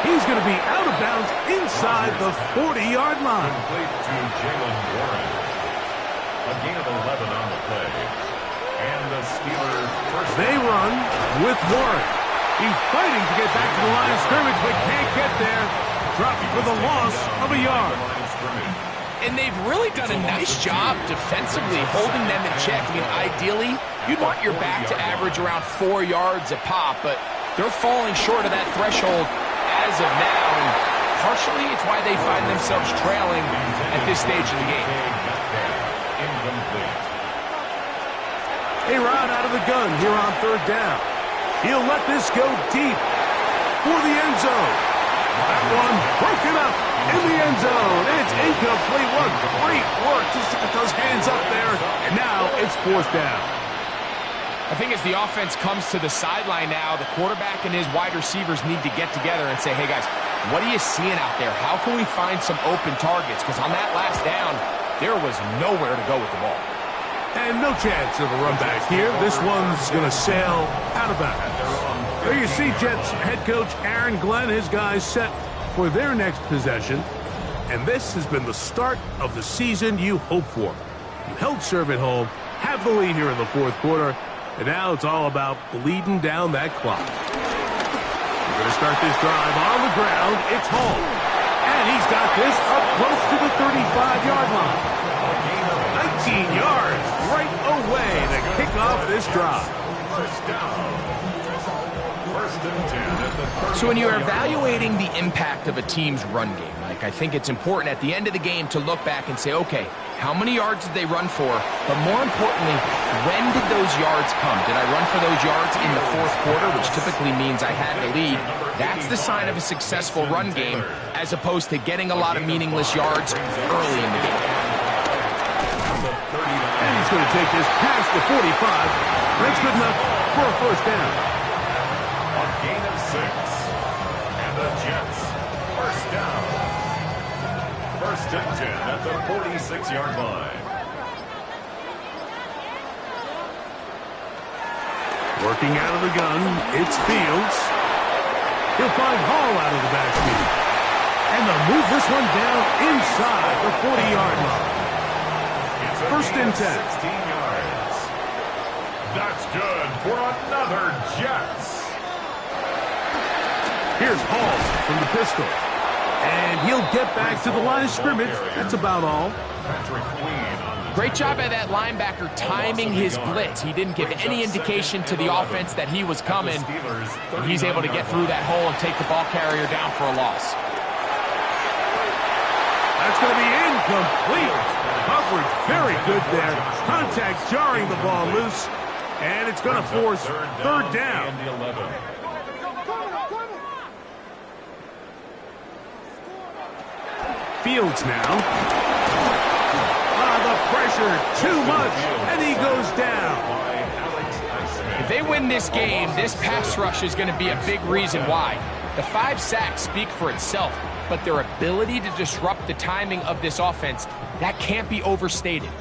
He's going to be out of bounds inside the 40-yard line. Complete to Jaylen Warren. A gain of 11 on the play. And the Steelers first. They run with Warren. He's fighting to get back to the line of scrimmage, but can't get there. Dropped for the loss of a yard. And they've really done a nice job defensively holding them in check. I mean, ideally, you'd want your back to average around 4 yards a pop, but they're falling short of that threshold as of now. And partially, it's why they find themselves trailing at this stage of the game. A-Rod out of the gun here on 3rd down. He'll let this go deep for the end zone. That one broken up in the end zone. It's incomplete. What great work. Just got those hands up there. And now it's 4th down. I think as the offense comes to the sideline now, the quarterback and his wide receivers need to get together and say, hey, guys, what are you seeing out there? How can we find some open targets? Because on that last down, there was nowhere to go with the ball. And no chance of a run back here. This one's going to sail out of bounds. There you see Jets head coach Aaron Glenn, his guys set for their next possession. And this has been the start of the season you hope for. You held serve at home, have the lead here in the 4th quarter, and now it's all about bleeding down that clock. We're going to start this drive on the ground. It's Hall. And he's got this up close to the 35-yard line. 19 yards right away to kick off this drive. So when you're evaluating the impact of a team's run game, Mike, I think it's important at the end of the game to look back and say, okay, how many yards did they run for? But more importantly, when did those yards come? Did I run for those yards in the 4th quarter, which typically means I had the lead? That's the sign of a successful run game, as opposed to getting a lot of meaningless yards early in the game. And he's going to take this past the 45. That's good enough for a 1st down. A gain of 6. And the Jets, 1st down. 1st and 10 at the 46-yard line. Working out of the gun, it's Fields. He'll find Hall out of the backfield. And they'll move this one down inside the 40-yard line. First and 10. 16 yards. That's good for another Jets. Here's Hall from the pistol. And he'll get back to the line of scrimmage. That's about all. Patrick Queen on the Great job by that linebacker timing his blitz. He didn't give any indication to the offense that he was coming. And he's able to get through that hole and take the ball carrier down for a loss. That's going to be incomplete. Coverage very good there. Contact jarring the ball loose. And it's going to force third down. and the 11. Fields now. The pressure, too much, and he goes down. If they win this game, this pass rush is going to be a big reason why. The 5 sacks speak for itself, but their ability to disrupt the timing of this offense, that can't be overstated.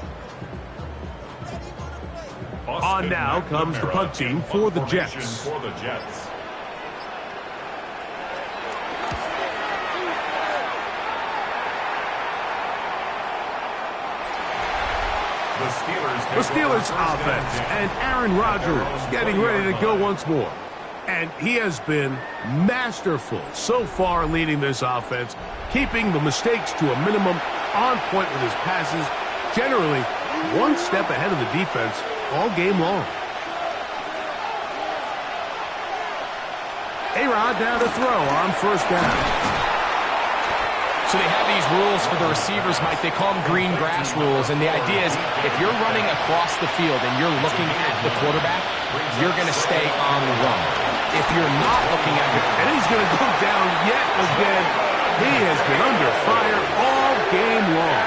On now comes the punt team for the Jets. For the Jets. The Steelers offense and Aaron Rodgers getting ready to go once more. And he has been masterful so far leading this offense, keeping the mistakes to a minimum, on point with his passes, generally one step ahead of the defense all game long. A-Rod down to throw on first down. So they have these rules for the receivers, Mike. They call them green grass rules. And the idea is if you're running across the field and you're looking at the quarterback, you're going to stay on the run. If you're not looking at it, and he's going to go down yet again. He has been under fire all game long.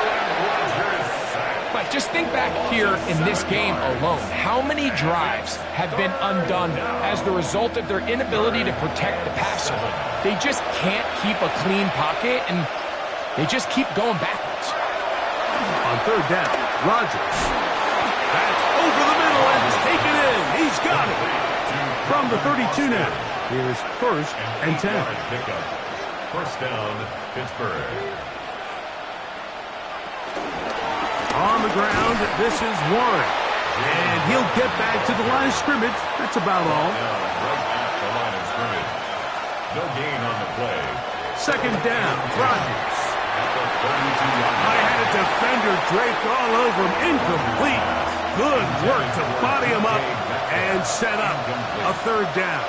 But just think back here in this game alone. How many drives have been undone as the result of their inability to protect the passer? They just can't keep a clean pocket, and they just keep going backwards. On third down, Rodgers. That's over the middle and taken in. He's got it. From the 32 now. Here's first and 10. First down, Pittsburgh. On the ground, this is Warren. And he'll get back to the line of scrimmage. That's about all. Right at the line of scrimmage. No gain on the play. Second down, Rodgers. At the 32-yard I had a defender draped all over him. Incomplete. Good work to body him up and set up a third down.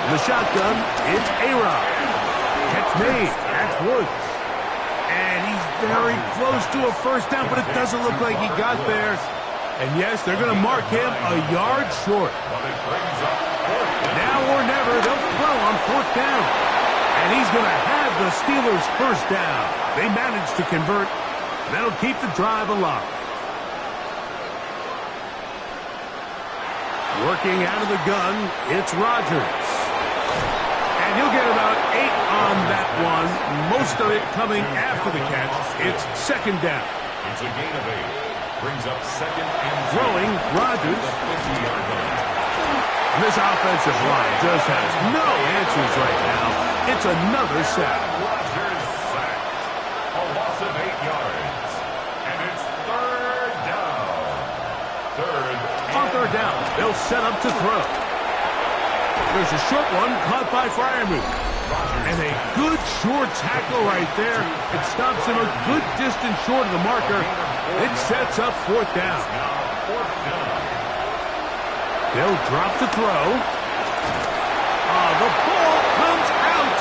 In the shotgun, it's A-Rod. Catch made. That's Woods. And he's very close to a first down, but it doesn't look like he got there. And yes, they're going to mark him a yard short. Now or never, they'll throw on fourth down. And he's going to have the Steelers' first down. They managed to convert. That'll keep the drive alive. Working out of the gun, it's Rodgers. And he'll get about 8 on that one. Most of it coming after the catch. It's second down. It's a gain of 8. Brings up second and Throwing Rodgers. 50-yard line. This offensive line just has no answers right now. It's another sack. Rodgers sacked. A loss of 8 yards. And it's third down. On third down, they'll set up to throw. There's a short one caught by Freiermuth. And a good short tackle right there. It stops him a good distance short of the marker. It sets up fourth down. They'll drop to throw. The ball comes out.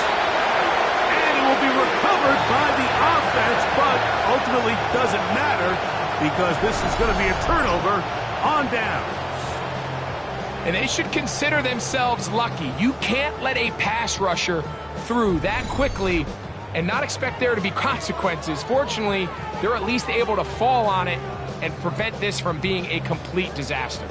And it will be recovered by the offense, but ultimately doesn't matter because this is going to be a turnover on downs. And they should consider themselves lucky. You can't let a pass rusher through that quickly and not expect there to be consequences. Fortunately, they're at least able to fall on it and prevent this from being a complete disaster.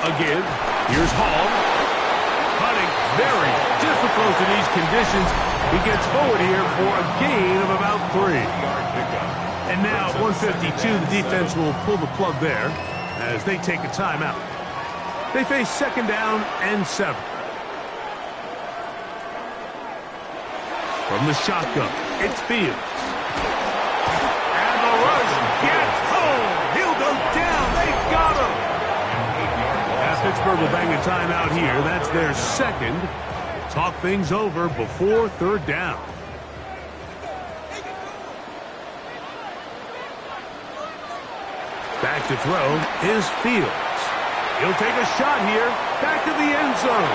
Again, here's Hall. Cutting very throws in these conditions. He gets forward here for a gain of about 3. And now at 152, the defense will pull the plug there as they take a timeout. They face 2nd down and 7. From the shotgun, it's Fields. And the rush gets home. He'll go down. They got him. Pittsburgh will bang a timeout here. That's their 2nd. Talk things over before 3rd down. Back to throw is Fields. He'll take a shot here. Back to the end zone.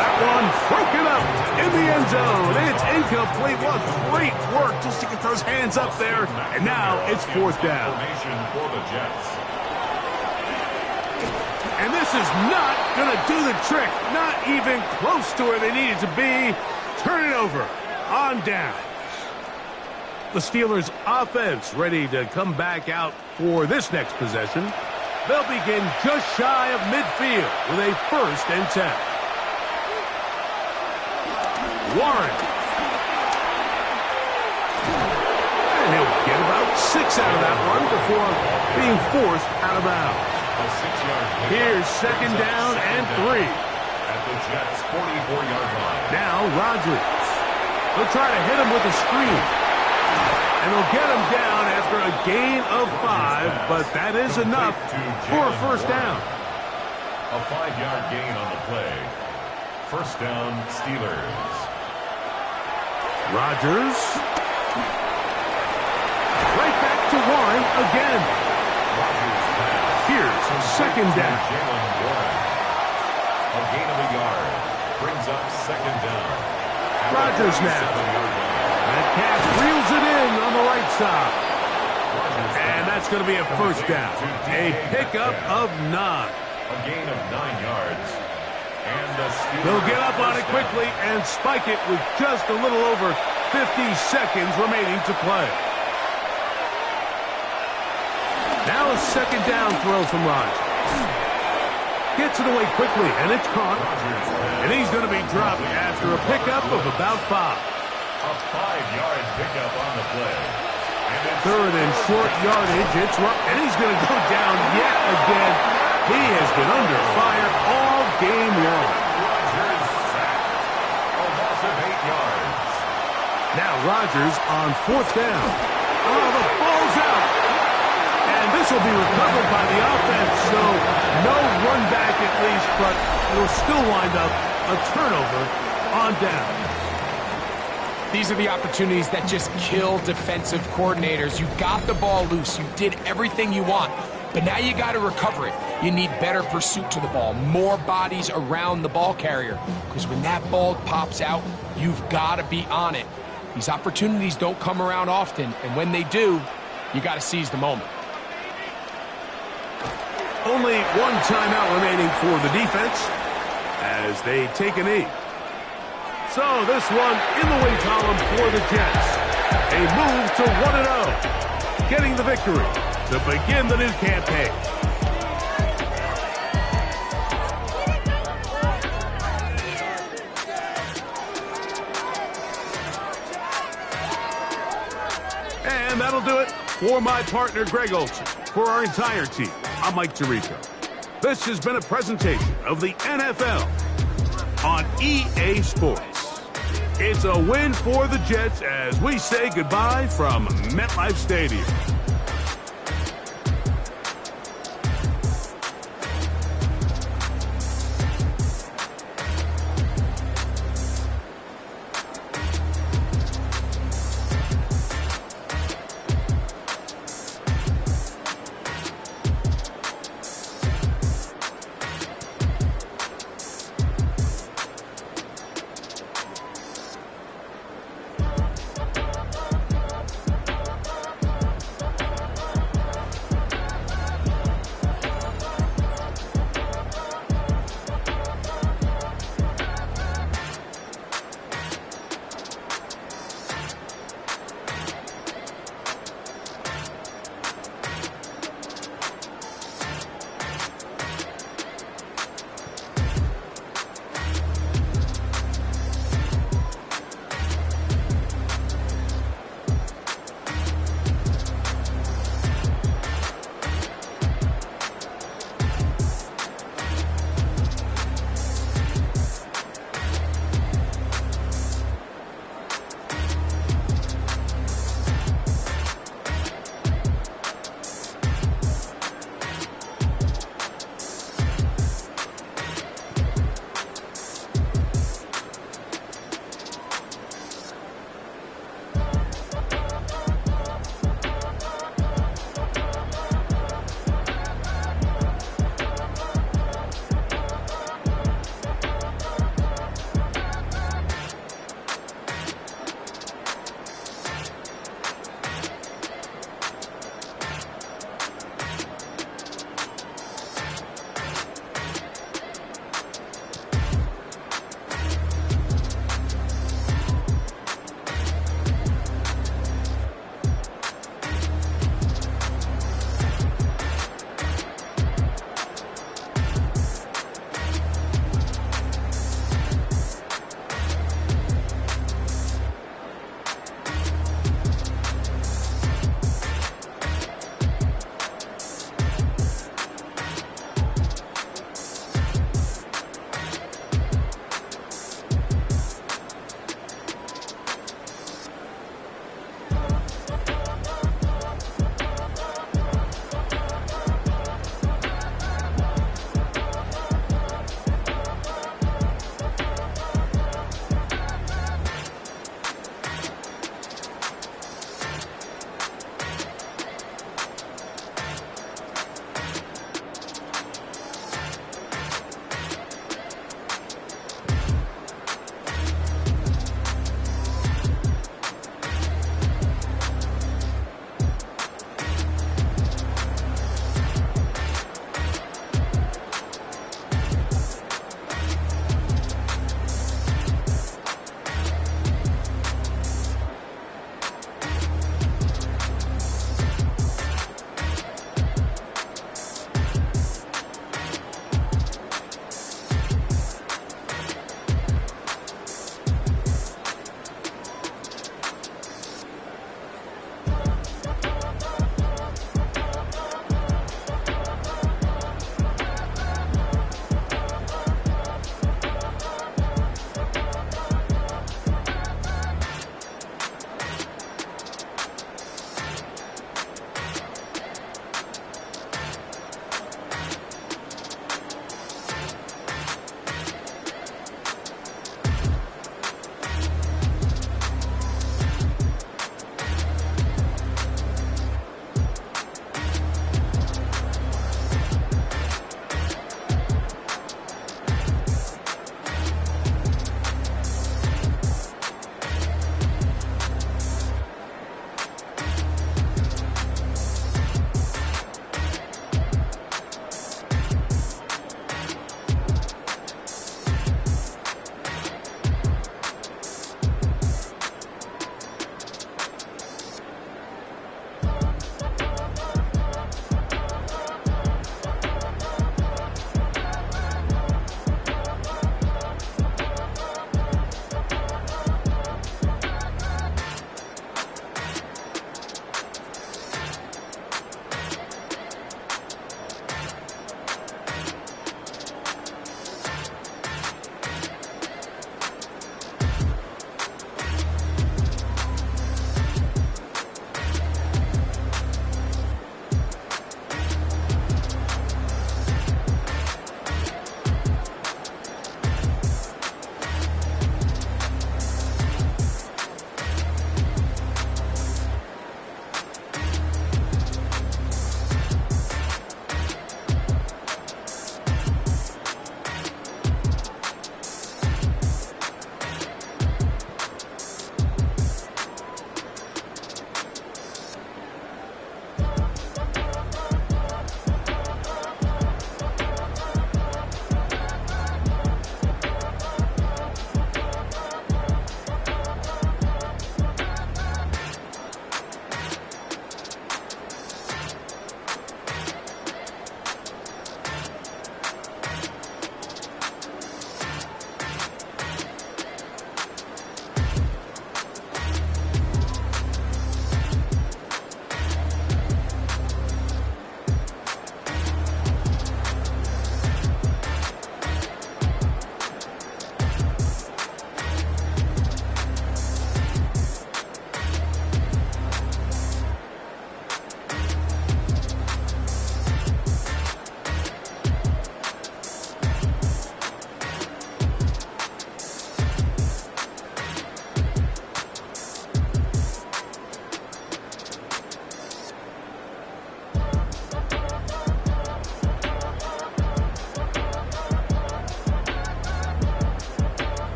That one broken up in the end zone. It's incomplete. What great work just to get those hands up there. And now it's 4th down. For the Jets. And this is not going to do the trick. Not even close to where they needed to be. Turn it over on downs. The Steelers' offense ready to come back out for this next possession. They'll begin just shy of midfield with a 1st and 10. Warren. And he'll get about 6 out of that one before being forced out of bounds. Here's 2nd down and 3. At the Jets' 44-yard line. Now Rodgers. They'll try to hit him with a screen. And they'll get him down after a gain of 5, but that is enough for a 1st down. A 5-yard gain on the play. 1st down, Steelers. Rodgers. Right back to Warren again. Here's 2nd down. Jalen Warren. A gain of a yard. Brings up 2nd down. Rodgers now. That catch reels it in on the right side. And that's going to be a 1st down. A pickup of 9. A gain of 9 yards. And the Steelers. They'll get up on it quickly and spike it with just a little over 50 seconds remaining to play. Now a 2nd down throw from Rodgers. Gets it away quickly, and it's caught. And he's going to be dropped after a pickup of about 5. A 5-yard pickup on the play. 3rd and short yardage. It's and he's going to go down yet again. He has been under fire all game long. Rodgers sacked. A loss of 8 yards. Now Rodgers on 4th down. Oh, the ball's out. And this will be recovered by the offense, so no run back at least, but it'll still wind up a turnover on down. These are the opportunities that just kill defensive coordinators. You got the ball loose. You did everything you want. But now you got to recover it. You need better pursuit to the ball, more bodies around the ball carrier. Because when that ball pops out, you've got to be on it. These opportunities don't come around often. And when they do, you got to seize the moment. Only 1 timeout remaining for the defense as they take a knee. So this one in the win column for the Jets. A move to 1-0, getting the victory to begin the new campaign. And that'll do it for my partner Greg Olsen. For our entire team, I'm Mike Tirico. This has been a presentation of the NFL on EA Sports. It's a win for the Jets as we say goodbye from MetLife Stadium.